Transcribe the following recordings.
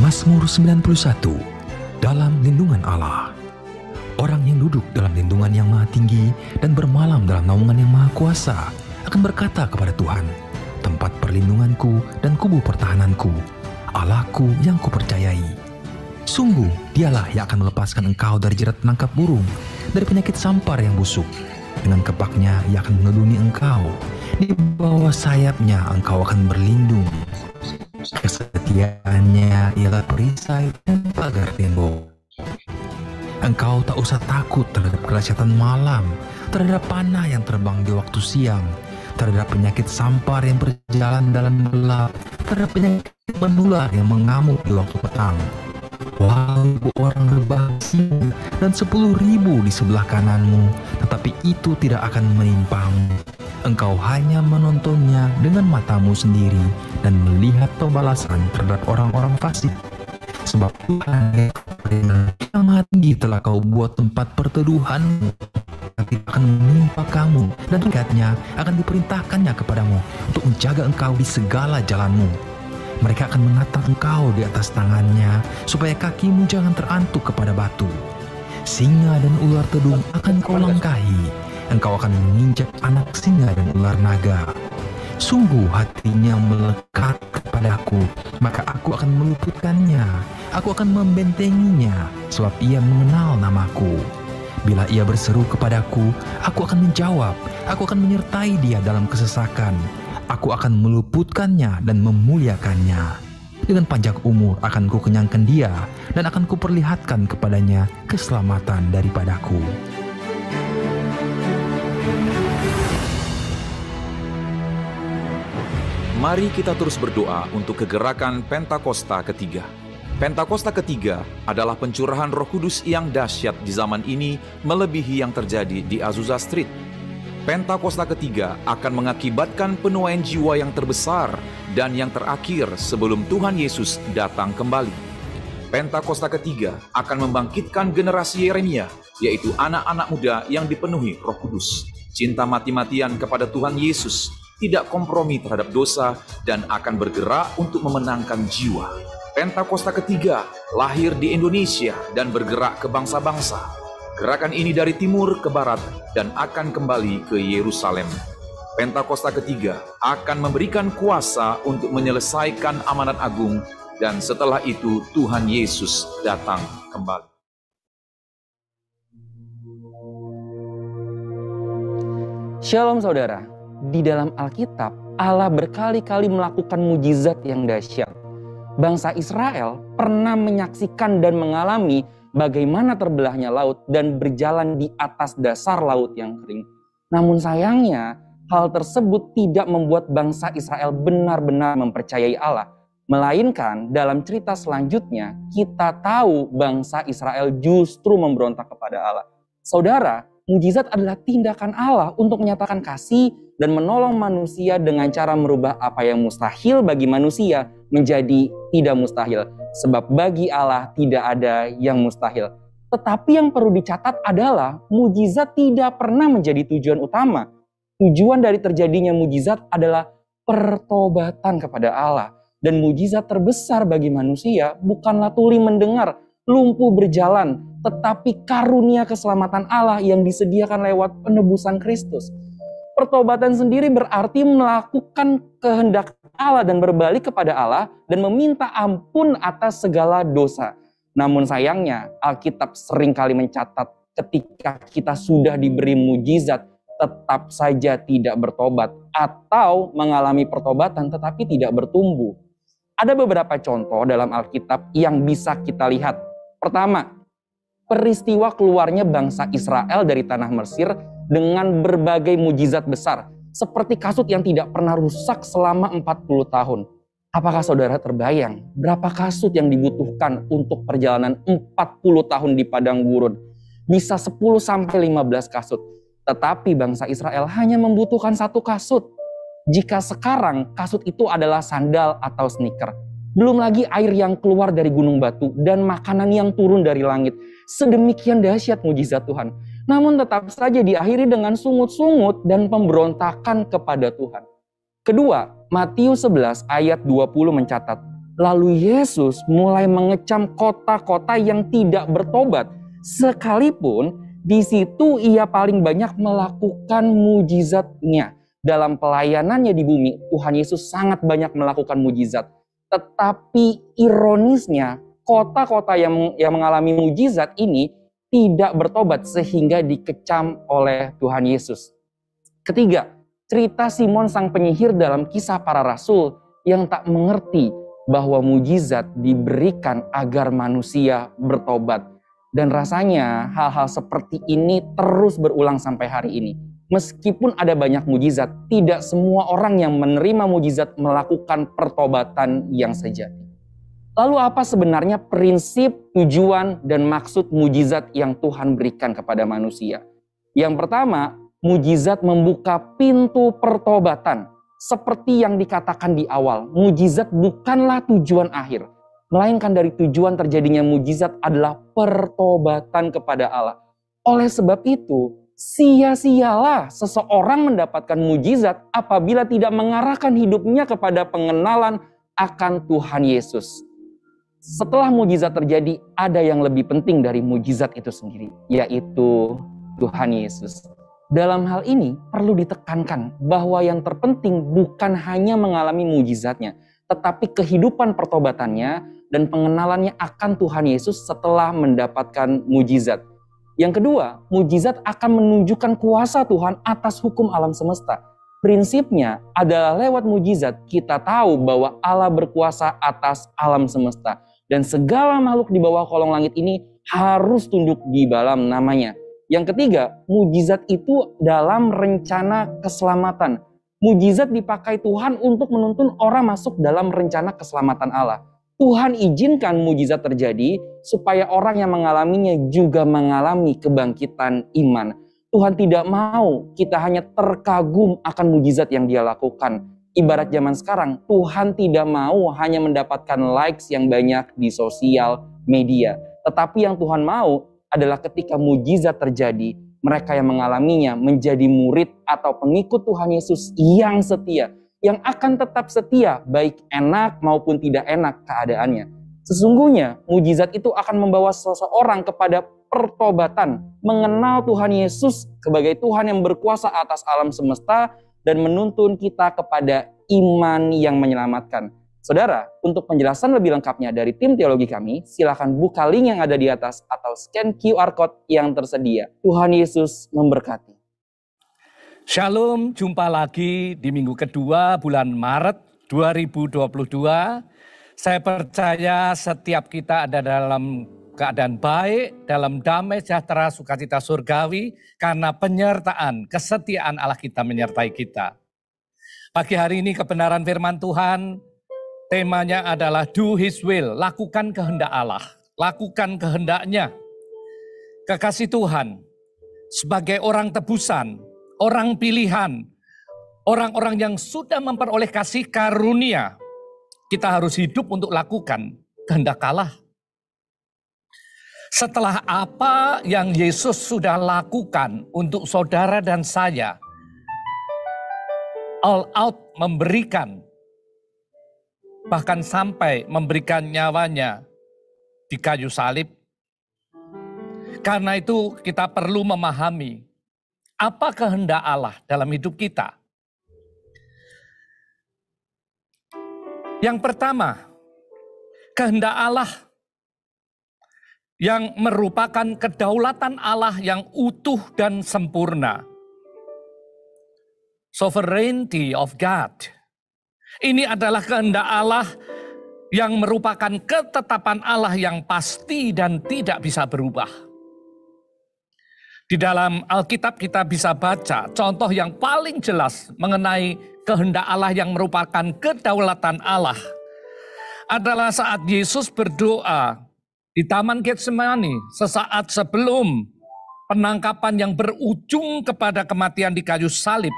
Mazmur 91, dalam lindungan Allah. Orang yang duduk dalam lindungan yang maha tinggi dan bermalam dalam naungan yang maha kuasa akan berkata kepada Tuhan, tempat perlindunganku dan kubu pertahananku, Allahku yang kupercayai. Sungguh dialah yang akan melepaskan engkau dari jerat penangkap burung, dari penyakit sampar yang busuk. Dengan kepaknya ia akan melindungi engkau, di bawah sayapnya engkau akan berlindung. Kesetiaannya ialah perisai dan pagar tembok. Engkau tak usah takut terhadap kelezatan malam, terhadap panah yang terbang di waktu siang, terhadap penyakit sampar yang berjalan dalam gelap, terhadap penyakit menular yang mengamuk di waktu petang. Walau orang berbangsa dan 10.000 di sebelah kananmu, tetapi itu tidak akan menimpamu. Engkau hanya menontonnya dengan matamu sendiri dan melihat pembalasan terhadap orang-orang fasik. Sebab Tuhan yang maha tinggi telah kau buat tempat perteduhanmu, tidak akan menimpa kamu, dan dekatnya akan diperintahkannya kepadamu untuk menjaga engkau di segala jalanmu. Mereka akan menatang engkau di atas tangannya, supaya kakimu jangan terantuk kepada batu. Singa dan ular tedung akan kau langkahi, engkau akan menginjak anak singa dan ular naga. Sungguh hatinya melekat kepadaku, maka aku akan meluputkannya. Aku akan membentenginya, sebab ia mengenal namaku. Bila ia berseru kepadaku, aku akan menjawab. Aku akan menyertai dia dalam kesesakan. Aku akan meluputkannya dan memuliakannya. Dengan panjang umur akan kukenyangkan dia, dan akan kuperlihatkan kepadanya keselamatan daripadaku. Mari kita terus berdoa untuk kegerakan Pentakosta ketiga. Pentakosta ketiga adalah pencurahan Roh Kudus yang dahsyat di zaman ini melebihi yang terjadi di Azusa Street. Pentakosta ketiga akan mengakibatkan penuaian jiwa yang terbesar dan yang terakhir sebelum Tuhan Yesus datang kembali. Pentakosta ketiga akan membangkitkan generasi Yeremia, yaitu anak-anak muda yang dipenuhi Roh Kudus, cinta mati-matian kepada Tuhan Yesus, tidak kompromi terhadap dosa, dan akan bergerak untuk memenangkan jiwa. Pentakosta ketiga lahir di Indonesia dan bergerak ke bangsa-bangsa. Gerakan ini dari timur ke barat dan akan kembali ke Yerusalem. Pentakosta ketiga akan memberikan kuasa untuk menyelesaikan amanat agung, dan setelah itu Tuhan Yesus datang kembali. Shalom saudara, di dalam Alkitab Allah berkali-kali melakukan mujizat yang dahsyat. Bangsa Israel pernah menyaksikan dan mengalami bagaimana terbelahnya laut dan berjalan di atas dasar laut yang kering. Namun sayangnya, hal tersebut tidak membuat bangsa Israel benar-benar mempercayai Allah. Melainkan dalam cerita selanjutnya, kita tahu bangsa Israel justru memberontak kepada Allah. Saudara, mujizat adalah tindakan Allah untuk menyatakan kasih dan menolong manusia dengan cara merubah apa yang mustahil bagi manusia menjadi tidak mustahil. Sebab bagi Allah tidak ada yang mustahil. Tetapi yang perlu dicatat adalah mujizat tidak pernah menjadi tujuan utama. Tujuan dari terjadinya mujizat adalah pertobatan kepada Allah. Dan mujizat terbesar bagi manusia bukanlah tuli mendengar, lumpuh berjalan, tetapi karunia keselamatan Allah yang disediakan lewat penebusan Kristus. Pertobatan sendiri berarti melakukan kehendak Allah dan berbalik kepada Allah dan meminta ampun atas segala dosa. Namun sayangnya Alkitab seringkali mencatat ketika kita sudah diberi mujizat tetap saja tidak bertobat atau mengalami pertobatan tetapi tidak bertumbuh. Ada beberapa contoh dalam Alkitab yang bisa kita lihat. Pertama, peristiwa keluarnya bangsa Israel dari tanah Mesir dengan berbagai mujizat besar, seperti kasut yang tidak pernah rusak selama 40 tahun. Apakah saudara terbayang berapa kasut yang dibutuhkan untuk perjalanan 40 tahun di padang gurun? Bisa 10-15 kasut. Tetapi bangsa Israel hanya membutuhkan 1 kasut. Jika sekarang kasut itu adalah sandal atau sneaker. Belum lagi air yang keluar dari gunung batu dan makanan yang turun dari langit. Sedemikian dahsyat mujizat Tuhan. Namun tetap saja diakhiri dengan sungut-sungut dan pemberontakan kepada Tuhan. Kedua, Matius 11 ayat 20 mencatat, Lalu Yesus mulai mengecam kota-kota yang tidak bertobat, sekalipun di situ ia paling banyak melakukan mujizatnya. Dalam pelayanannya di bumi, Tuhan Yesus sangat banyak melakukan mujizat. Tetapi ironisnya, kota-kota yang mengalami mujizat ini tidak bertobat sehingga dikecam oleh Tuhan Yesus. Ketiga, cerita Simon sang penyihir dalam Kisah Para Rasul yang tak mengerti bahwa mujizat diberikan agar manusia bertobat. Dan rasanya hal-hal seperti ini terus berulang sampai hari ini. Meskipun ada banyak mujizat, tidak semua orang yang menerima mujizat melakukan pertobatan yang sejati. Lalu apa sebenarnya prinsip, tujuan, dan maksud mujizat yang Tuhan berikan kepada manusia? Yang pertama, mujizat membuka pintu pertobatan. Seperti yang dikatakan di awal, mujizat bukanlah tujuan akhir. Melainkan dari tujuan terjadinya mujizat adalah pertobatan kepada Allah. Oleh sebab itu, sia-sialah seseorang mendapatkan mujizat apabila tidak mengarahkan hidupnya kepada pengenalan akan Tuhan Yesus. Setelah mujizat terjadi, ada yang lebih penting dari mujizat itu sendiri, yaitu Tuhan Yesus. Dalam hal ini perlu ditekankan bahwa yang terpenting bukan hanya mengalami mujizatnya, tetapi kehidupan pertobatannya dan pengenalannya akan Tuhan Yesus setelah mendapatkan mujizat. Yang kedua, mujizat akan menunjukkan kuasa Tuhan atas hukum alam semesta. Prinsipnya adalah lewat mujizat kita tahu bahwa Allah berkuasa atas alam semesta. Dan segala makhluk di bawah kolong langit ini harus tunduk di dalam namanya. Yang ketiga, mujizat itu dalam rencana keselamatan. Mujizat dipakai Tuhan untuk menuntun orang masuk dalam rencana keselamatan Allah. Tuhan izinkan mujizat terjadi supaya orang yang mengalaminya juga mengalami kebangkitan iman. Tuhan tidak mau kita hanya terkagum akan mujizat yang Dia lakukan. Ibarat zaman sekarang, Tuhan tidak mau hanya mendapatkan likes yang banyak di sosial media. Tetapi yang Tuhan mau adalah ketika mujizat terjadi, mereka yang mengalaminya menjadi murid atau pengikut Tuhan Yesus yang setia, yang akan tetap setia baik enak maupun tidak enak keadaannya. Sesungguhnya mujizat itu akan membawa seseorang kepada pertobatan, mengenal Tuhan Yesus sebagai Tuhan yang berkuasa atas alam semesta dan menuntun kita kepada iman yang menyelamatkan. Saudara, untuk penjelasan lebih lengkapnya dari tim teologi kami, silakan buka link yang ada di atas atau scan QR Code yang tersedia. Tuhan Yesus memberkati. Shalom, jumpa lagi di minggu kedua bulan Maret 2022. Saya percaya setiap kita ada dalam keadaan baik, dalam damai sejahtera sukacita surgawi, karena penyertaan, kesetiaan Allah kita menyertai kita. Pagi hari ini kebenaran firman Tuhan, temanya adalah do His will, lakukan kehendak Allah, lakukan kehendaknya. Kekasih Tuhan, sebagai orang tebusan, orang pilihan, orang-orang yang sudah memperoleh kasih karunia, kita harus hidup untuk lakukan kehendak Allah. Setelah apa yang Yesus sudah lakukan untuk saudara dan saya, all out memberikan, bahkan sampai memberikan nyawanya di kayu salib. Karena itu kita perlu memahami apa kehendak Allah dalam hidup kita. Yang pertama, kehendak Allah yang merupakan kedaulatan Allah yang utuh dan sempurna. Sovereignty of God. Ini adalah kehendak Allah yang merupakan ketetapan Allah yang pasti dan tidak bisa berubah. Di dalam Alkitab kita bisa baca contoh yang paling jelas mengenai kehendak Allah yang merupakan kedaulatan Allah adalah saat Yesus berdoa di Taman Getsemani sesaat sebelum penangkapan yang berujung kepada kematian di kayu salib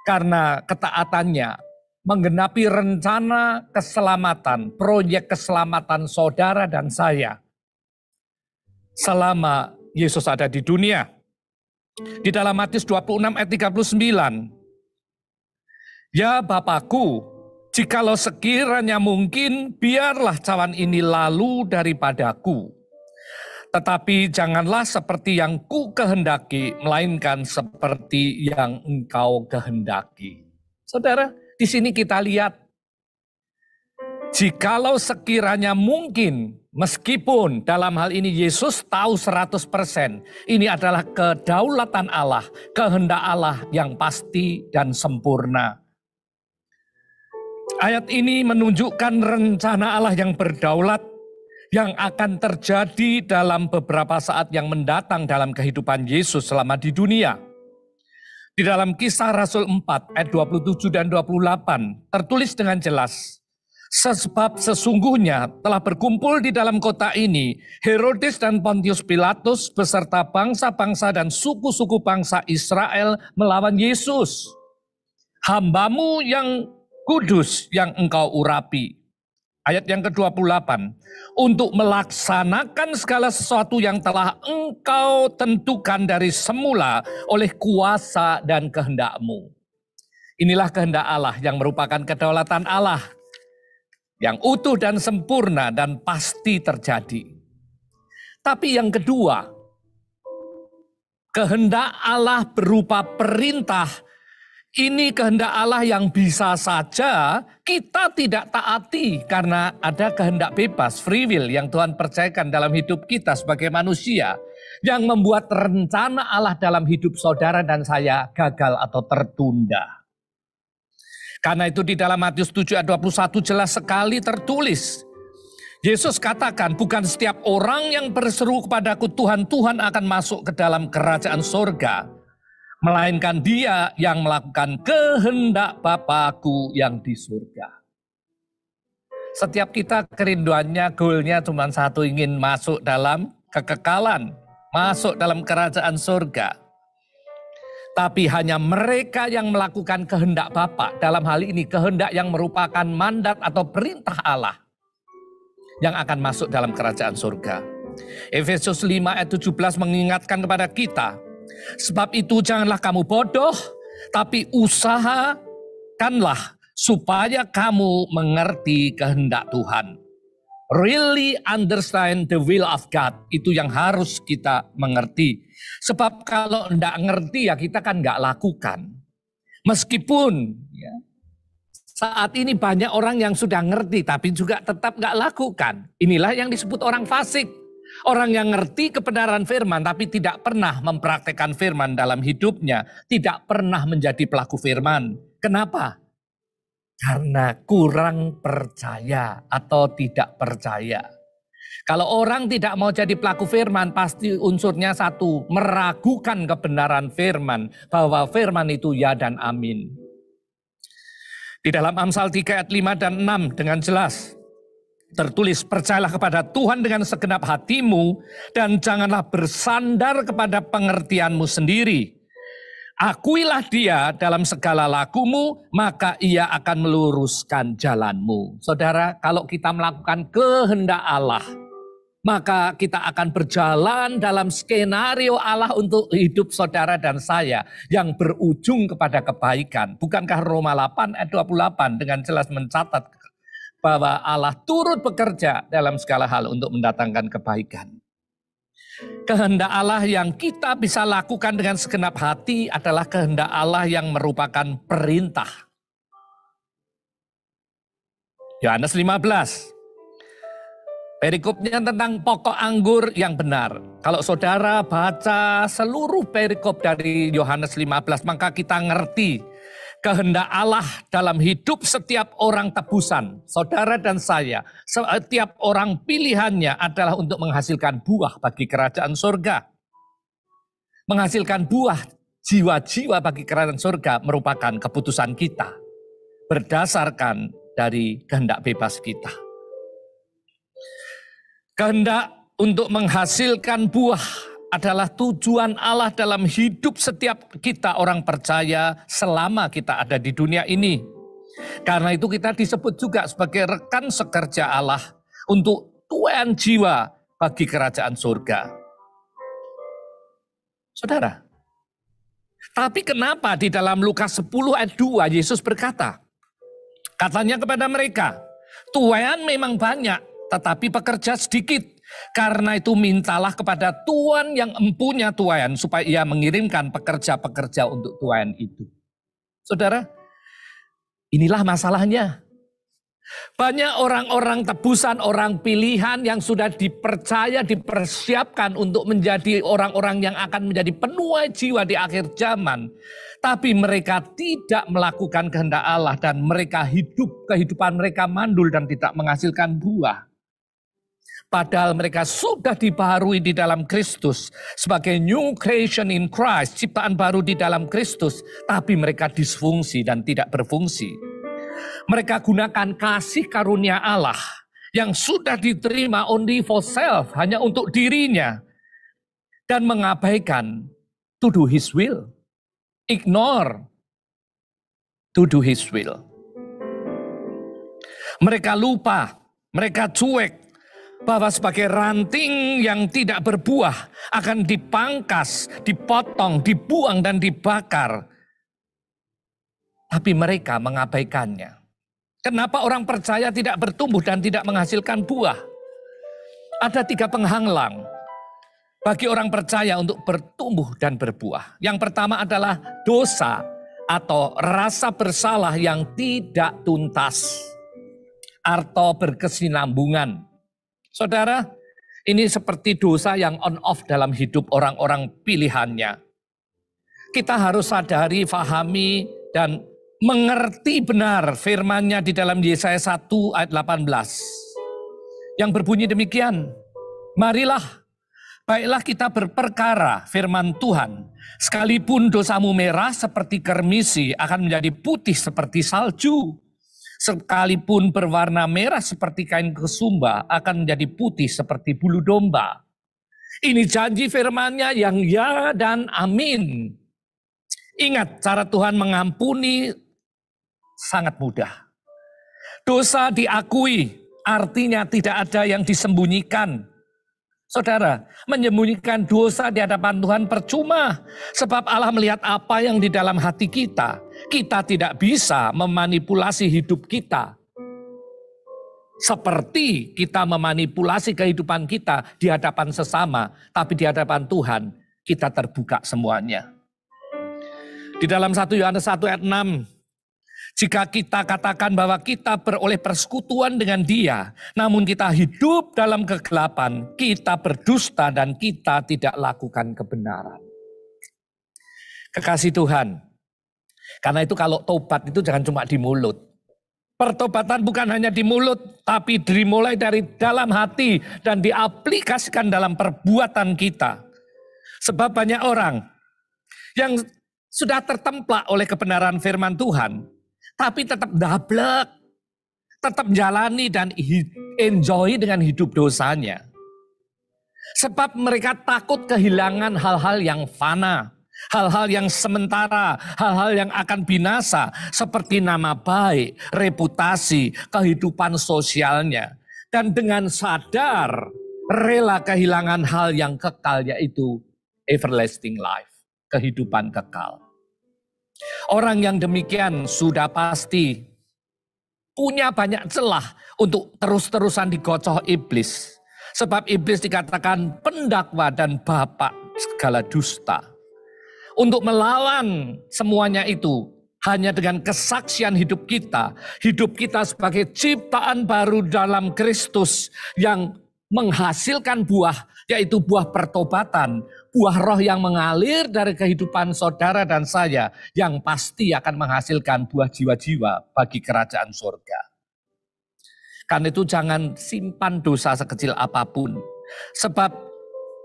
karena ketaatannya menggenapi rencana keselamatan, proyek keselamatan saudara dan saya selama Yesus ada di dunia. Di dalam Matius 26 ayat 39, ya Bapakku, Jikalau sekiranya mungkin, biarlah cawan ini lalu daripadaku. Tetapi janganlah seperti yang ku kehendaki, melainkan seperti yang engkau kehendaki. Saudara, di sini kita lihat, jikalau sekiranya mungkin, meskipun dalam hal ini Yesus tahu 100%, ini adalah kedaulatan Allah, kehendak Allah yang pasti dan sempurna. Ayat ini menunjukkan rencana Allah yang berdaulat yang akan terjadi dalam beberapa saat yang mendatang dalam kehidupan Yesus selama di dunia. Di dalam Kisah Rasul 4 ayat 27 dan 28 tertulis dengan jelas, sebab sesungguhnya telah berkumpul di dalam kota ini Herodes dan Pontius Pilatus beserta bangsa-bangsa dan suku-suku bangsa Israel melawan Yesus, hambamu yang kudus yang engkau urapi. Ayat yang ke-28, untuk melaksanakan segala sesuatu yang telah engkau tentukan dari semula oleh kuasa dan kehendakmu. Inilah kehendak Allah yang merupakan kedaulatan Allah yang utuh dan sempurna dan pasti terjadi. Tapi yang kedua, kehendak Allah berupa perintah. Ini kehendak Allah yang bisa saja kita tidak taati karena ada kehendak bebas, free will yang Tuhan percayakan dalam hidup kita sebagai manusia, yang membuat rencana Allah dalam hidup saudara dan saya gagal atau tertunda. Karena itu di dalam Matius 7 ayat 21 jelas sekali tertulis, Yesus katakan, bukan setiap orang yang berseru kepadaku Tuhan, Tuhan akan masuk ke dalam kerajaan surga, melainkan dia yang melakukan kehendak Bapa-Ku yang di surga. Setiap kita kerinduannya, goalnya cuma satu, ingin masuk dalam kekekalan, masuk dalam kerajaan surga. Tapi hanya mereka yang melakukan kehendak Bapa, dalam hal ini kehendak yang merupakan mandat atau perintah Allah, yang akan masuk dalam kerajaan surga. Efesus 5 ayat 17 mengingatkan kepada kita, sebab itu janganlah kamu bodoh, tapi usahakanlah supaya kamu mengerti kehendak Tuhan. Really understand the will of God, itu yang harus kita mengerti. Sebab kalau tidak ngerti ya kita kan nggak lakukan. Meskipun ya, saat ini banyak orang yang sudah ngerti tapi juga tetap nggak lakukan. Inilah yang disebut orang fasik. Orang yang ngerti kebenaran firman tapi tidak pernah mempraktekkan firman dalam hidupnya. Tidak pernah menjadi pelaku firman. Kenapa? Karena kurang percaya atau tidak percaya. Kalau orang tidak mau jadi pelaku firman, pasti unsurnya satu, meragukan kebenaran firman, bahwa firman itu ya dan amin. Di dalam Amsal 3 ayat 5 dan 6 dengan jelas tertulis, percayalah kepada Tuhan dengan segenap hatimu dan janganlah bersandar kepada pengertianmu sendiri. Akuilah dia dalam segala lakumu, maka ia akan meluruskan jalanmu. Saudara, kalau kita melakukan kehendak Allah, maka kita akan berjalan dalam skenario Allah untuk hidup saudara dan saya yang berujung kepada kebaikan. Bukankah Roma 8 ayat 28 dengan jelas mencatat bahwa Allah turut bekerja dalam segala hal untuk mendatangkan kebaikan. Kehendak Allah yang kita bisa lakukan dengan segenap hati adalah kehendak Allah yang merupakan perintah. Yohanes 15. Perikopnya tentang pokok anggur yang benar. Kalau saudara baca seluruh perikop dari Yohanes 15, maka kita ngerti kehendak Allah dalam hidup setiap orang tebusan. Saudara dan saya, setiap orang pilihannya adalah untuk menghasilkan buah bagi kerajaan surga. Menghasilkan buah jiwa-jiwa bagi kerajaan surga merupakan keputusan kita. Berdasarkan dari kehendak bebas kita. Kehendak untuk menghasilkan buah adalah tujuan Allah dalam hidup setiap kita orang percaya selama kita ada di dunia ini. Karena itu kita disebut juga sebagai rekan sekerja Allah untuk tuaian jiwa bagi kerajaan surga. Saudara, tapi kenapa di dalam Lukas 10 ayat 2 Yesus berkata, Katanya kepada mereka, tuan memang banyak, tetapi pekerja sedikit. Karena itu mintalah kepada tuan yang empunya tuan, supaya ia mengirimkan pekerja-pekerja untuk tuan itu. Saudara, inilah masalahnya. Banyak orang-orang tebusan, orang pilihan yang sudah dipercaya, dipersiapkan untuk menjadi orang-orang yang akan menjadi penuai jiwa di akhir zaman. Tapi mereka tidak melakukan kehendak Allah dan mereka kehidupan mereka mandul dan tidak menghasilkan buah. Padahal mereka sudah dibaharui di dalam Kristus sebagai new creation in Christ, ciptaan baru di dalam Kristus, tapi mereka disfungsi dan tidak berfungsi. Mereka gunakan kasih karunia Allah yang sudah diterima only for self, hanya untuk dirinya, dan mengabaikan to do His will, ignore to do His will. Mereka lupa, mereka cuek, bahwa sebagai ranting yang tidak berbuah akan dipangkas, dipotong, dibuang dan dibakar. Tapi mereka mengabaikannya. Kenapa orang percaya tidak bertumbuh dan tidak menghasilkan buah? Ada 3 penghalang bagi orang percaya untuk bertumbuh dan berbuah. Yang pertama adalah dosa atau rasa bersalah yang tidak tuntas atau berkesinambungan. Saudara, ini seperti dosa yang on-off dalam hidup orang-orang pilihannya. Kita harus sadari, fahami, dan mengerti benar firman-Nya di dalam Yesaya 1 ayat 18. Yang berbunyi demikian, marilah, baiklah kita berperkara firman Tuhan. Sekalipun dosamu merah seperti kermisi akan menjadi putih seperti salju. Sekalipun berwarna merah seperti kain kesumba akan menjadi putih seperti bulu domba. Ini janji firman-Nya yang ya dan amin. Ingat, cara Tuhan mengampuni sangat mudah. Dosa diakui, artinya tidak ada yang disembunyikan. Saudara, menyembunyikan dosa di hadapan Tuhan percuma. Sebab Allah melihat apa yang di dalam hati kita. Kita tidak bisa memanipulasi hidup kita. Seperti kita memanipulasi kehidupan kita di hadapan sesama. Tapi di hadapan Tuhan, kita terbuka semuanya. Di dalam 1 Yohanes 1 ayat 6. Jika kita katakan bahwa kita beroleh persekutuan dengan Dia, namun kita hidup dalam kegelapan, kita berdusta dan kita tidak lakukan kebenaran. Kekasih Tuhan, karena itu kalau tobat itu jangan cuma di mulut. Pertobatan bukan hanya di mulut, tapi dimulai dari dalam hati dan diaplikasikan dalam perbuatan kita. Sebab banyak orang yang sudah tertemplak oleh kebenaran firman Tuhan, tapi tetap dablek, tetap jalani dan enjoy dengan hidup dosanya. Sebab mereka takut kehilangan hal-hal yang fana, hal-hal yang sementara, hal-hal yang akan binasa, seperti nama baik, reputasi, kehidupan sosialnya. Dan dengan sadar, rela kehilangan hal yang kekal, yaitu everlasting life, kehidupan kekal. Orang yang demikian sudah pasti punya banyak celah untuk terus-terusan digocoh iblis. Sebab iblis dikatakan pendakwa dan bapak segala dusta. Untuk melawan semuanya itu hanya dengan kesaksian hidup kita sebagai ciptaan baru dalam Kristus yang menghasilkan buah, yaitu buah pertobatan, buah roh yang mengalir dari kehidupan saudara dan saya, yang pasti akan menghasilkan buah jiwa-jiwa bagi kerajaan surga. Karena itu jangan simpan dosa sekecil apapun, sebab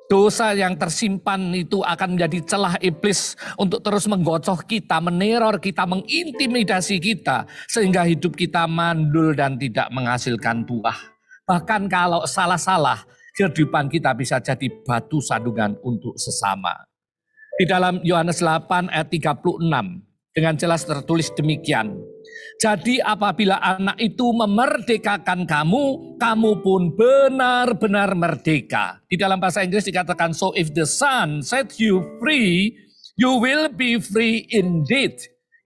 dosa yang tersimpan itu akan menjadi celah iblis untuk terus menggocoh kita, meneror kita, mengintimidasi kita, sehingga hidup kita mandul dan tidak menghasilkan buah. Bahkan kalau salah-salah, kehidupan kita bisa jadi batu sandungan untuk sesama. Di dalam Yohanes 8 ayat 36, dengan jelas tertulis demikian. Jadi apabila anak itu memerdekakan kamu, kamu pun benar-benar merdeka. Di dalam bahasa Inggris dikatakan, so if the Son set you free, you will be free indeed.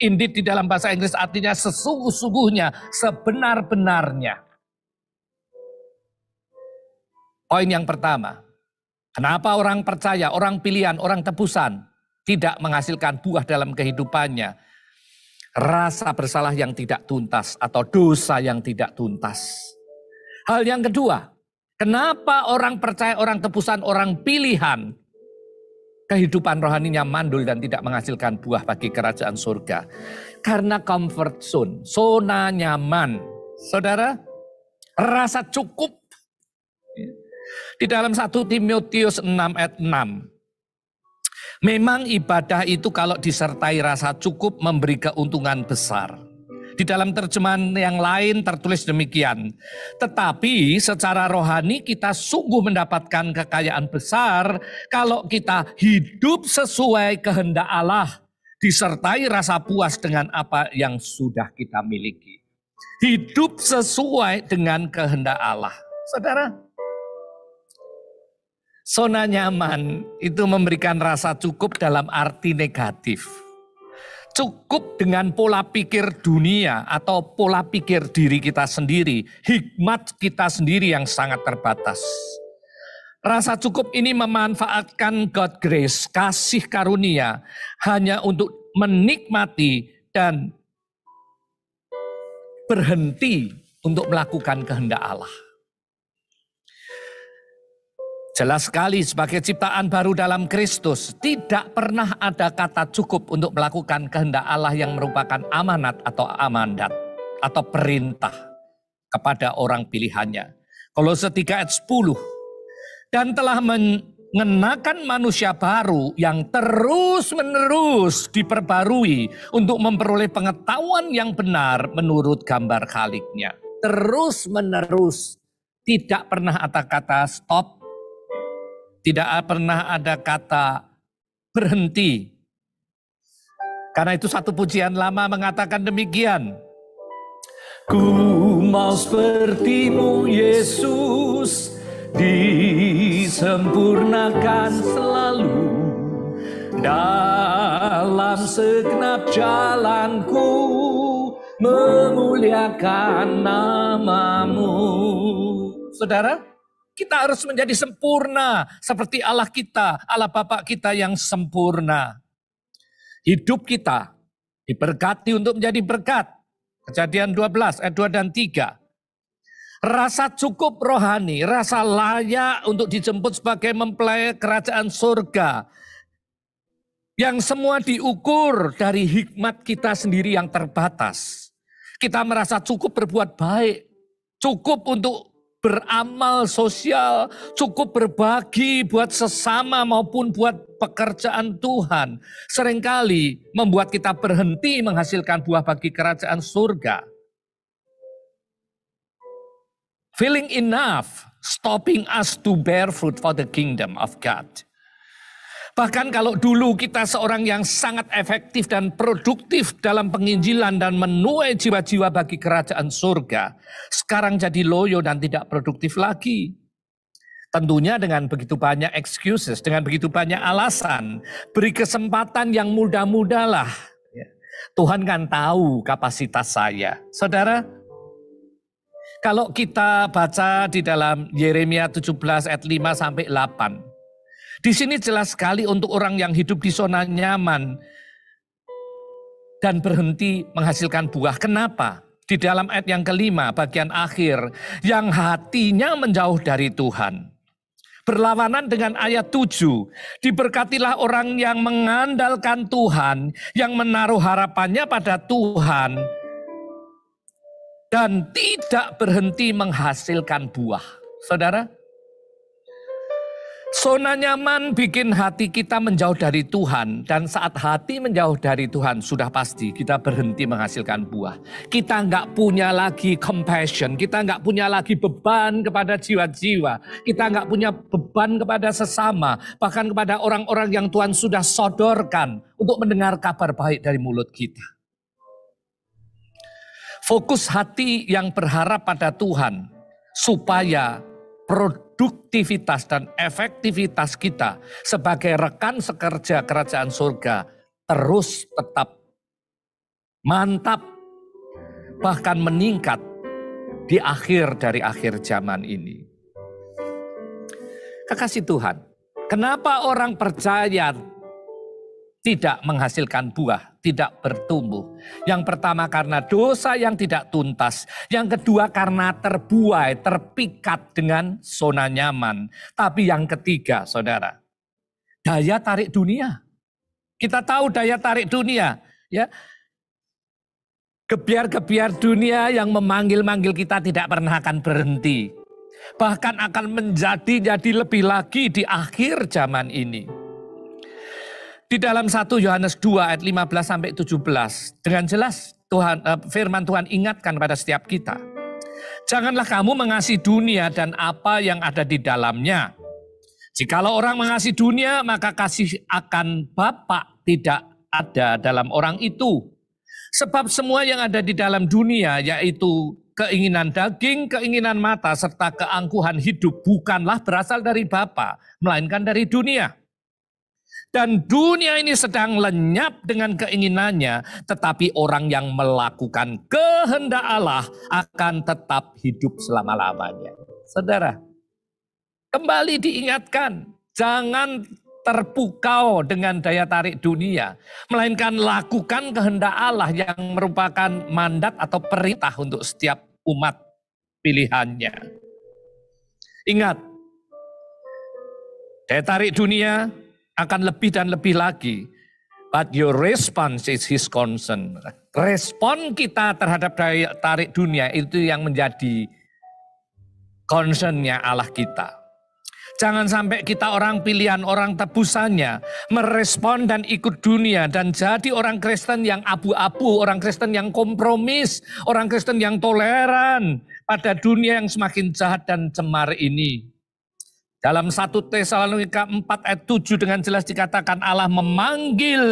Indeed di dalam bahasa Inggris artinya sesungguh-sungguhnya, sebenar-benarnya. Poin yang pertama, kenapa orang percaya, orang pilihan, orang tebusan tidak menghasilkan buah dalam kehidupannya? Rasa bersalah yang tidak tuntas atau dosa yang tidak tuntas. Hal yang kedua, kenapa orang percaya, orang tebusan, orang pilihan kehidupan rohaninya mandul dan tidak menghasilkan buah bagi kerajaan surga? Karena comfort zone, zona nyaman. Saudara, rasa cukup. Di dalam 1 Timotius 6 ayat 6. Memang ibadah itu kalau disertai rasa cukup memberi keuntungan besar. Di dalam terjemahan yang lain tertulis demikian. Tetapi secara rohani kita sungguh mendapatkan kekayaan besar kalau kita hidup sesuai kehendak Allah. Disertai rasa puas dengan apa yang sudah kita miliki. Hidup sesuai dengan kehendak Allah. Saudara, zona nyaman itu memberikan rasa cukup dalam arti negatif. Cukup dengan pola pikir dunia atau pola pikir diri kita sendiri, hikmat kita sendiri yang sangat terbatas. Rasa cukup ini memanfaatkan God grace, kasih karunia, hanya untuk menikmati dan berhenti untuk melakukan kehendak Allah. Jelas sekali sebagai ciptaan baru dalam Kristus, tidak pernah ada kata cukup untuk melakukan kehendak Allah yang merupakan amanat atau amandat atau perintah kepada orang pilihannya. Kolose 3 ayat 10. Dan telah mengenakan manusia baru yang terus-menerus diperbarui untuk memperoleh pengetahuan yang benar menurut gambar Khaliknya. Terus-menerus, tidak pernah ada kata stop. Tidak pernah ada kata berhenti. Karena itu satu pujian lama mengatakan demikian. Ku mau sepertimu Yesus, disempurnakan selalu dalam segenap jalanku, memuliakan namamu. Saudara, kita harus menjadi sempurna seperti Allah kita, Allah Bapa kita yang sempurna. Hidup kita diberkati untuk menjadi berkat. Kejadian 12 ayat 2 dan 3. Rasa cukup rohani, rasa layak untuk dijemput sebagai mempelai kerajaan surga. Yang semua diukur dari hikmat kita sendiri yang terbatas. Kita merasa cukup berbuat baik, cukup untuk beramal sosial, cukup berbagi buat sesama maupun buat pekerjaan Tuhan. Seringkali membuat kita berhenti menghasilkan buah bagi kerajaan surga. Feeling enough, stopping us to bear fruit for the kingdom of God. Bahkan kalau dulu kita seorang yang sangat efektif dan produktif dalam penginjilan dan menuai jiwa-jiwa bagi kerajaan surga, sekarang jadi loyo dan tidak produktif lagi. Tentunya dengan begitu banyak excuses, dengan begitu banyak alasan. Beri kesempatan yang mudah-mudahlah. Tuhan kan tahu kapasitas saya. Saudara, kalau kita baca di dalam Yeremia 17 ayat 5 sampai 8. Di sini jelas sekali untuk orang yang hidup di zona nyaman dan berhenti menghasilkan buah. Kenapa? Di dalam ayat yang kelima, bagian akhir, yang hatinya menjauh dari Tuhan. Berlawanan dengan ayat 7, diberkatilah orang yang mengandalkan Tuhan, yang menaruh harapannya pada Tuhan, dan tidak berhenti menghasilkan buah. Saudara, zona nyaman bikin hati kita menjauh dari Tuhan. Dan saat hati menjauh dari Tuhan, sudah pasti kita berhenti menghasilkan buah. Kita nggak punya lagi compassion. Kita nggak punya lagi beban kepada jiwa-jiwa. Kita nggak punya beban kepada sesama. Bahkan kepada orang-orang yang Tuhan sudah sodorkan untuk mendengar kabar baik dari mulut kita. Fokus hati yang berharap pada Tuhan. Supaya produktivitas dan efektivitas kita sebagai rekan sekerja kerajaan surga terus tetap mantap, bahkan meningkat di akhir dari akhir zaman ini. Kekasih Tuhan, kenapa orang percaya tidak menghasilkan buah, tidak bertumbuh? Yang pertama karena dosa yang tidak tuntas. Yang kedua karena terbuai, terpikat dengan zona nyaman. Tapi yang ketiga, saudara, daya tarik dunia. Kita tahu daya tarik dunia, ya. Gebiar-gebiar dunia yang memanggil-manggil kita tidak pernah akan berhenti. Bahkan akan menjadi lebih lagi di akhir zaman ini. Di dalam 1 Yohanes 2 ayat 15 sampai 17, dengan jelas firman Tuhan ingatkan pada setiap kita. Janganlah kamu mengasihi dunia dan apa yang ada di dalamnya. Jikalau orang mengasihi dunia, maka kasih akan Bapa tidak ada dalam orang itu. Sebab semua yang ada di dalam dunia, yaitu keinginan daging, keinginan mata, serta keangkuhan hidup, bukanlah berasal dari Bapa, melainkan dari dunia. Dan dunia ini sedang lenyap dengan keinginannya, tetapi orang yang melakukan kehendak Allah akan tetap hidup selama-lamanya. Saudara, kembali diingatkan, jangan terpukau dengan daya tarik dunia, melainkan lakukan kehendak Allah yang merupakan mandat atau perintah untuk setiap umat pilihannya. Ingat, daya tarik dunia akan lebih dan lebih lagi. But your response is his concern. Respon kita terhadap daya tarik dunia itu yang menjadi concernnya Allah kita. Jangan sampai kita orang pilihan, orang tebusannya, merespon dan ikut dunia dan jadi orang Kristen yang abu-abu, orang Kristen yang kompromis, orang Kristen yang toleran pada dunia yang semakin jahat dan cemar ini. Dalam 1 Tesalonika 4 ayat 7 dengan jelas dikatakan Allah memanggil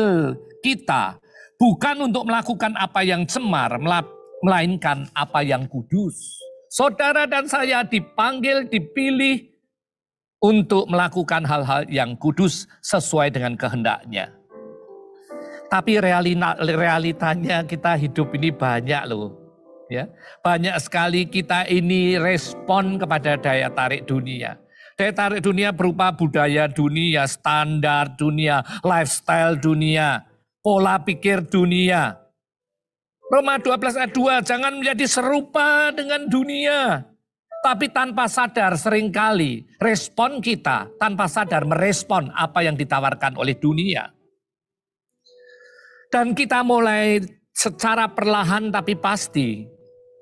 kita bukan untuk melakukan apa yang cemar, melainkan apa yang kudus. Saudara dan saya dipanggil, dipilih untuk melakukan hal-hal yang kudus sesuai dengan kehendaknya. Tapi realitanya kita hidup ini banyak loh. Ya, banyak sekali kita ini respon kepada daya tarik dunia. Daya tarik dunia berupa budaya dunia, standar dunia, lifestyle dunia, pola pikir dunia. Roma 12 ayat 2, jangan menjadi serupa dengan dunia. Tapi tanpa sadar seringkali respon kita tanpa sadar merespon apa yang ditawarkan oleh dunia. Dan kita mulai secara perlahan tapi pasti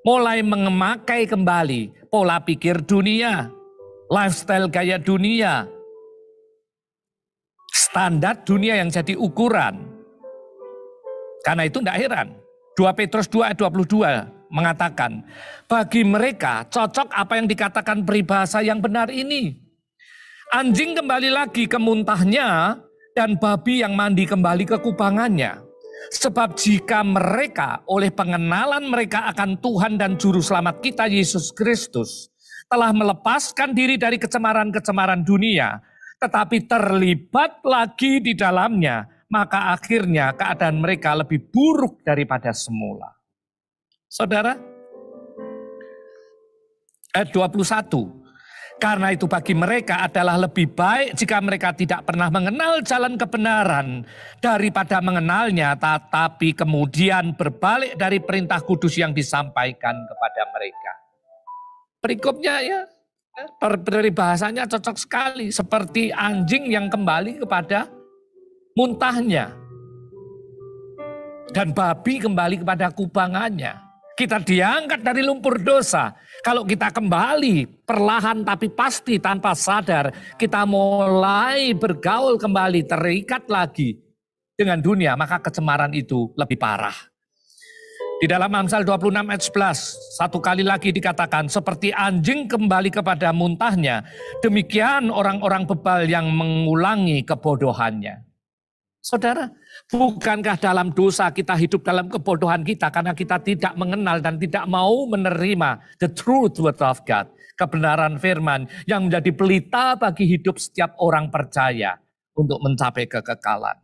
mulai memakai kembali pola pikir dunia, lifestyle gaya dunia, standar dunia yang jadi ukuran. Karena itu tidak heran. 2 Petrus 2 ayat 22 mengatakan, bagi mereka cocok apa yang dikatakan peribahasa yang benar ini. Anjing kembali lagi ke muntahnya dan babi yang mandi kembali ke kubangannya. Sebab jika mereka oleh pengenalan mereka akan Tuhan dan Juru Selamat kita Yesus Kristus telah melepaskan diri dari kecemaran-kecemaran dunia, tetapi terlibat lagi di dalamnya, maka akhirnya keadaan mereka lebih buruk daripada semula. Saudara, ayat 21. Karena itu bagi mereka adalah lebih baik jika mereka tidak pernah mengenal jalan kebenaran daripada mengenalnya, tetapi kemudian berbalik dari perintah kudus yang disampaikan kepada mereka. Berikutnya ya, dari bahasanya cocok sekali. Seperti anjing yang kembali kepada muntahnya. Dan babi kembali kepada kubangannya. Kita diangkat dari lumpur dosa. Kalau kita kembali perlahan tapi pasti tanpa sadar, kita mulai bergaul kembali, terikat lagi dengan dunia, maka kecemaran itu lebih parah. Di dalam Amsal 26 ayat 11, satu kali lagi dikatakan, seperti anjing kembali kepada muntahnya, demikian orang-orang bebal yang mengulangi kebodohannya. Saudara, bukankah dalam dosa kita hidup dalam kebodohan kita karena kita tidak mengenal dan tidak mau menerima the truth word of God, kebenaran firman yang menjadi pelita bagi hidup setiap orang percaya untuk mencapai kekekalan.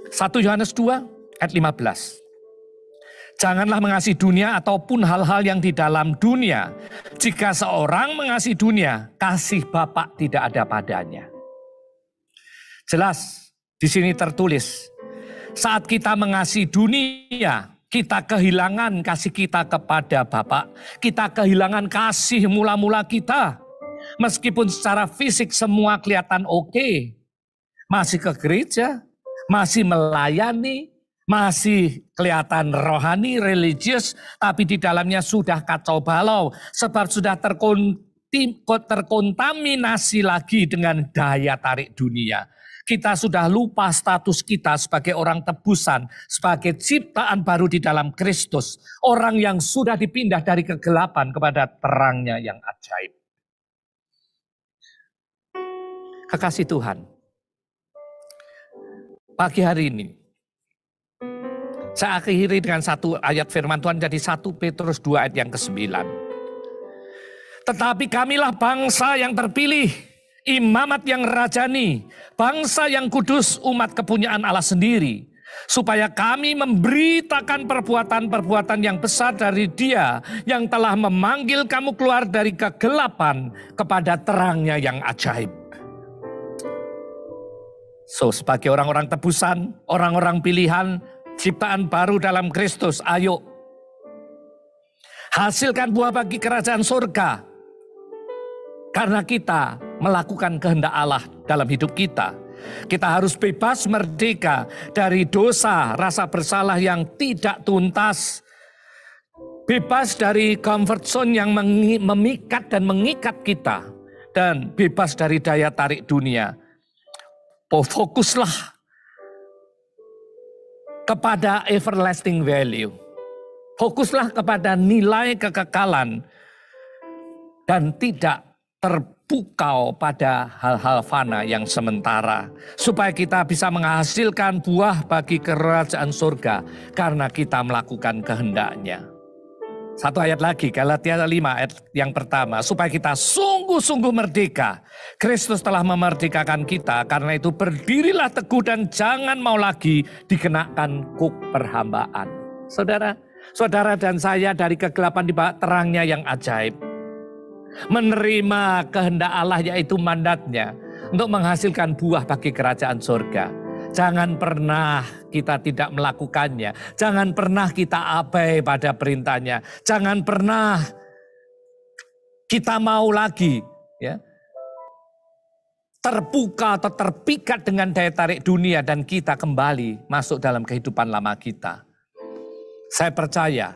1 Yohanes 2 ayat 15. Janganlah mengasihi dunia ataupun hal-hal yang di dalam dunia. Jika seorang mengasihi dunia, kasih Bapa tidak ada padanya. Jelas di sini tertulis, saat kita mengasihi dunia, kita kehilangan kasih kita kepada Bapa. Kita kehilangan kasih mula-mula kita. Meskipun secara fisik semua kelihatan oke. Masih ke gereja, masih melayani, masih kelihatan rohani, religius, tapi di dalamnya sudah kacau balau. Sebab sudah terkontaminasi lagi dengan daya tarik dunia. Kita sudah lupa status kita sebagai orang tebusan, sebagai ciptaan baru di dalam Kristus. Orang yang sudah dipindah dari kegelapan kepada terangnya yang ajaib. Kekasih Tuhan, pagi hari ini, saya akhiri dengan satu ayat firman Tuhan dari 1 Petrus 2 ayat yang ke-9. Tetapi kamilah bangsa yang terpilih, imamat yang rajani, bangsa yang kudus, umat kepunyaan Allah sendiri. Supaya kami memberitakan perbuatan-perbuatan yang besar dari Dia yang telah memanggil kamu keluar dari kegelapan kepada terangnya yang ajaib. So, sebagai orang-orang tebusan, orang-orang pilihan, ciptaan baru dalam Kristus, ayo hasilkan buah bagi kerajaan surga. Karena kita melakukan kehendak Allah dalam hidup kita. Kita harus bebas merdeka dari dosa, rasa bersalah yang tidak tuntas. Bebas dari comfort zone yang memikat dan mengikat kita. Dan bebas dari daya tarik dunia. Fokuslah kepada everlasting value. Fokuslah kepada nilai kekekalan dan tidak terpukau pada hal-hal fana yang sementara. Supaya kita bisa menghasilkan buah bagi kerajaan surga karena kita melakukan kehendak-Nya. Satu ayat lagi, Galatia 5 ayat yang pertama. Supaya kita sungguh-sungguh merdeka. Kristus telah memerdekakan kita, karena itu berdirilah teguh dan jangan mau lagi dikenakan kuk perhambaan. Saudara dan saya dari kegelapan di bawah terangnya yang ajaib. Menerima kehendak Allah yaitu mandatnya untuk menghasilkan buah bagi kerajaan surga. Jangan pernah kita tidak melakukannya. Jangan pernah kita abai pada perintahnya. Jangan pernah kita mau lagi terbuka atau terpikat dengan daya tarik dunia dan kita kembali masuk dalam kehidupan lama kita. Saya percaya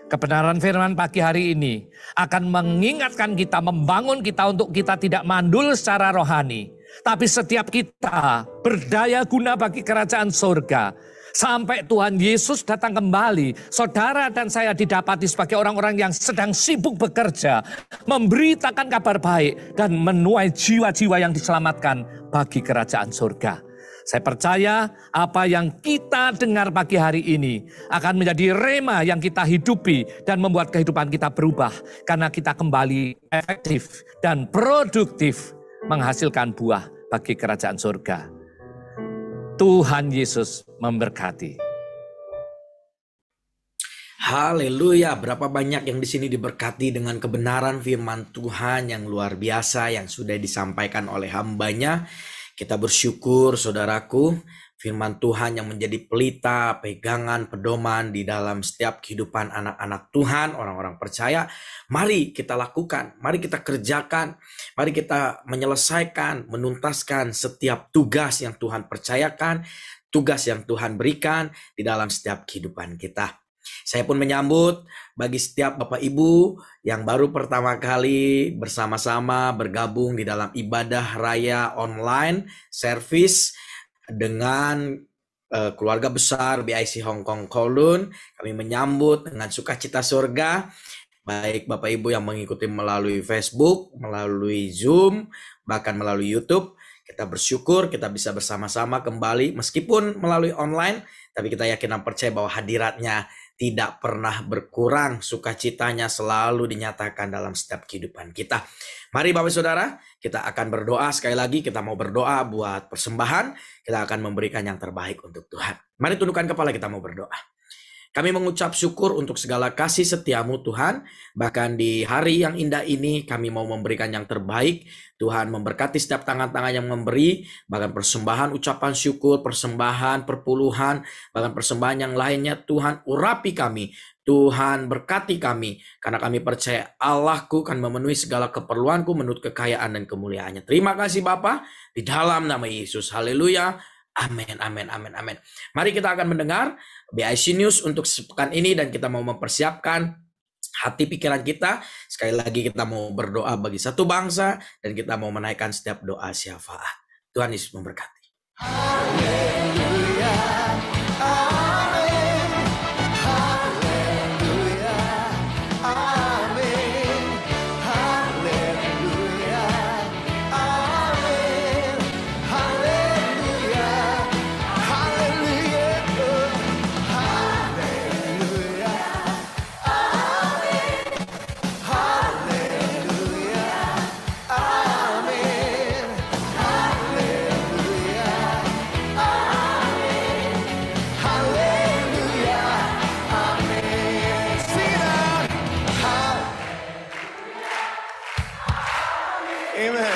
kebenaran firman pagi hari ini akan mengingatkan kita, membangun kita untuk kita tidak mandul secara rohani. Tapi setiap kita berdaya guna bagi kerajaan surga. Sampai Tuhan Yesus datang kembali, saudara dan saya didapati sebagai orang-orang yang sedang sibuk bekerja, memberitakan kabar baik dan menuai jiwa-jiwa yang diselamatkan bagi kerajaan surga. Saya percaya apa yang kita dengar pagi hari ini akan menjadi rema yang kita hidupi dan membuat kehidupan kita berubah. Karena kita kembali efektif dan produktif menghasilkan buah bagi kerajaan surga. Tuhan Yesus memberkati. Haleluya, berapa banyak yang di sini diberkati dengan kebenaran firman Tuhan yang luar biasa yang sudah disampaikan oleh hamba-Nya. Kita bersyukur saudaraku, firman Tuhan yang menjadi pelita, pegangan, pedoman di dalam setiap kehidupan anak-anak Tuhan, orang-orang percaya. Mari kita lakukan, mari kita kerjakan, mari kita menyelesaikan, menuntaskan setiap tugas yang Tuhan percayakan, tugas yang Tuhan berikan di dalam setiap kehidupan kita. Saya pun menyambut bagi setiap Bapak Ibu yang baru pertama kali bersama-sama bergabung di dalam ibadah raya online service dengan keluarga besar BIC Hong Kong Kowloon. Kami menyambut dengan sukacita surga, baik Bapak Ibu yang mengikuti melalui Facebook, melalui Zoom, bahkan melalui YouTube. Kita bersyukur kita bisa bersama-sama kembali meskipun melalui online, tapi kita yakin dan percaya bahwa hadiratnya tidak pernah berkurang, sukacitanya selalu dinyatakan dalam setiap kehidupan kita. Mari Bapak Saudara, kita akan berdoa sekali lagi. Kita mau berdoa buat persembahan, kita akan memberikan yang terbaik untuk Tuhan. Mari tundukkan kepala, kita mau berdoa. Kami mengucap syukur untuk segala kasih setiamu Tuhan. Bahkan di hari yang indah ini kami mau memberikan yang terbaik. Tuhan memberkati setiap tangan-tangan yang memberi. Bahkan persembahan, ucapan syukur, persembahan, perpuluhan. Bahkan persembahan yang lainnya Tuhan urapi kami. Tuhan berkati kami. Karena kami percaya Allahku akan memenuhi segala keperluanku menurut kekayaan dan kemuliaannya. Terima kasih Bapa di dalam nama Yesus. Haleluya. Amin, amin, amin, amin. Mari kita akan mendengar BIC News untuk sepekan ini dan kita mau mempersiapkan hati pikiran kita. Sekali lagi kita mau berdoa bagi satu bangsa dan kita mau menaikkan setiap doa syafaat. Tuhan Yesus memberkati. Haleluya, amin, haleluya, amin, haleluya, amin, haleluya, haleluya, haleluya, amin, haleluya, amin, haleluya, haleluya, amin. Sing it out. Amen.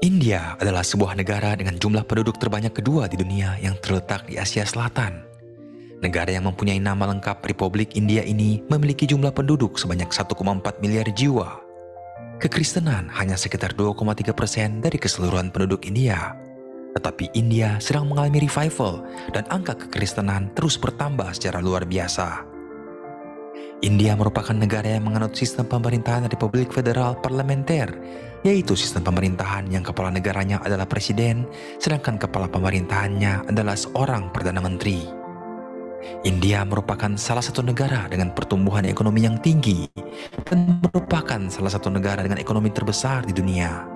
India adalah sebuah negara dengan jumlah penduduk terbanyak kedua di dunia yang terletak di Asia Selatan. Negara yang mempunyai nama lengkap Republik India ini memiliki jumlah penduduk sebanyak 1,4 miliar jiwa. Kekristenan hanya sekitar 2,3% dari keseluruhan penduduk India. Tetapi India sedang mengalami revival dan angka kekristenan terus bertambah secara luar biasa. India merupakan negara yang menganut sistem pemerintahan Republik Federal Parlementer, yaitu sistem pemerintahan yang kepala negaranya adalah presiden, sedangkan kepala pemerintahannya adalah seorang Perdana Menteri. India merupakan salah satu negara dengan pertumbuhan ekonomi yang tinggi dan merupakan salah satu negara dengan ekonomi terbesar di dunia.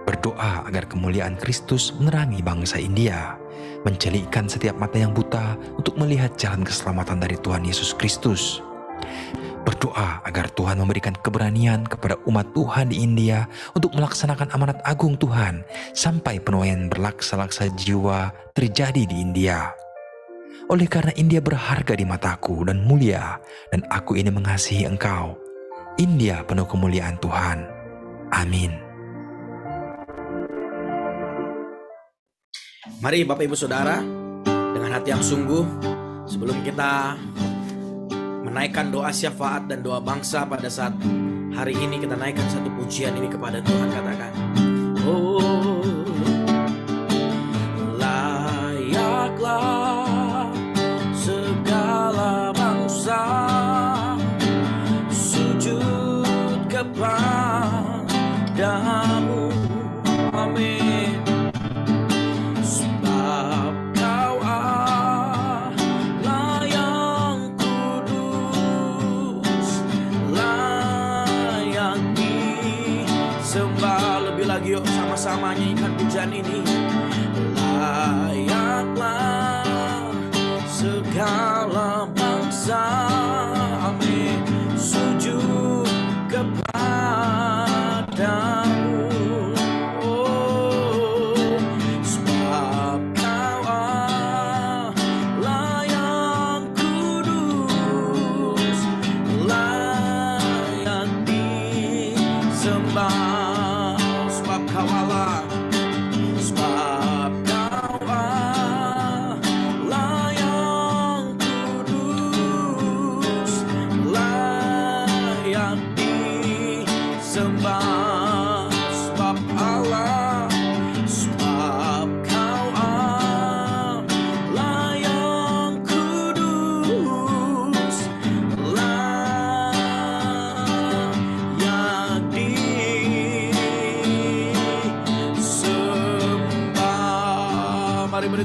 Berdoa agar kemuliaan Kristus menerangi bangsa India, mencelikkan setiap mata yang buta untuk melihat jalan keselamatan dari Tuhan Yesus Kristus. Berdoa agar Tuhan memberikan keberanian kepada umat Tuhan di India untuk melaksanakan amanat agung Tuhan sampai penuaian berlaksa-laksa jiwa terjadi di India. Oleh karena India berharga di mataku dan mulia, dan aku ini mengasihi engkau, India penuh kemuliaan Tuhan. Amin. Mari Bapak Ibu Saudara, dengan hati yang sungguh, sebelum kita menaikkan doa syafaat dan doa bangsa pada saat hari ini, kita naikkan satu pujian ini kepada Tuhan. Katakan, oh, layaklah segala bangsa sujud kepadamu. Amin. Sebab Kau Allah yang kudus, layak disembah. Lebih lagi yuk sama-sama nyanyikan pujian ini. Layaklah segala bangsa, amin, sujud kepadamu. Oh, sebab Kau Allah yang kudus, layak disembah. Sebab Kau Allah, sebab Kau Allah yang kudus,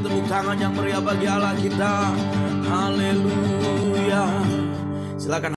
beri tepuk tangan yang meriah bagi Allah kita. Haleluya. Silakan